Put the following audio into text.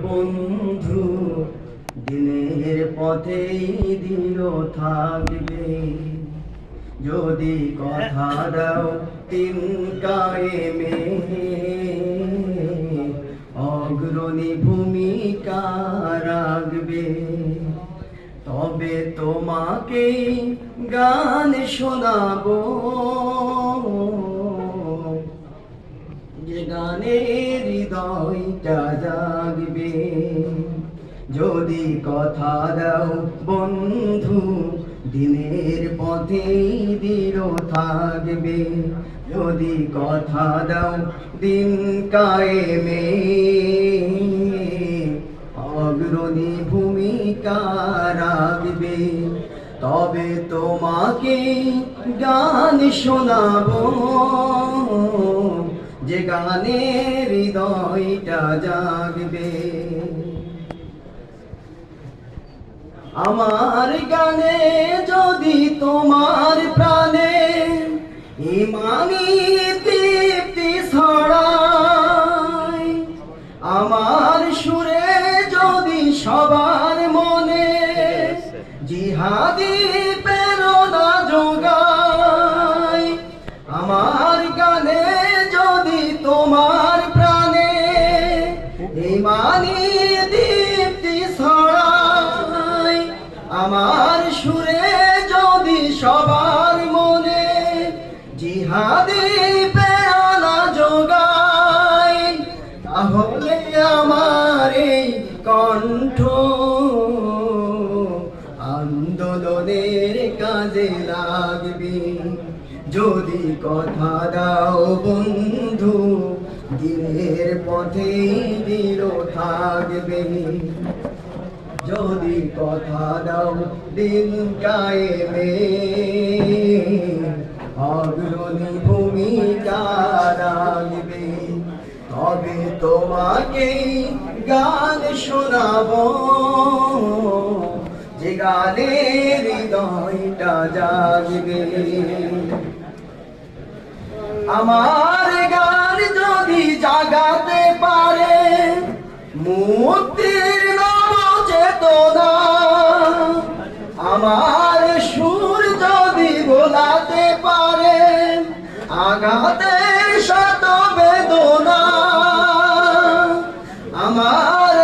বন্ধু, দিনের পথেই দৃঢ় থাকবে। যদি কথা দাও তিন কায়েমে, অগ্রণী ভূমিকা রাখবে। তবে তোমাকে গান শোনাবো, যে গানে হৃদয়টা জাগবে। যদি কথা দাও বন্ধু, দিনের পথেই দৃঢ় থাকবে। যদি কথা দাও দিন কায়েমে, অগ্রণী ভূমিকা রাখবে। তবে তোমাকে গান শোনাবো, যে গানে হৃদয়টা জাগবে। আমার গানে যদি তোমার প্রাণে ইমানি তৃপ্তি ছড়ায়, আমার সুরে যদি সবার মনে জিহাদি প্রেরণা যোগায়, আমার গানে যদি তোমার প্রাণে ইমানি দীপ্তি ছড়ায়, আমার সুরে যদি সবার মনে জিহাদি প্রেরণা যোগায়, তাহলে আমার এই কণ্ঠ আন্দোলনের কাজে লাগবে। যদি কথা দাও বন্ধু, দিনের পথেই দৃঢ় থাকবে। যদি কথা দাও দিন কায়েমে, অগ্রণী ভূমিকা রাখবে। তবে তোমাকে গান শোনাবো, যে গানে হৃদয়টা জাগবে। আমার গান যদি জাগাতে পারে মুক্তির নব চেতনা, আমার সুর যদি বোলাতে পারে আঘাতের শত বেদনা, আমার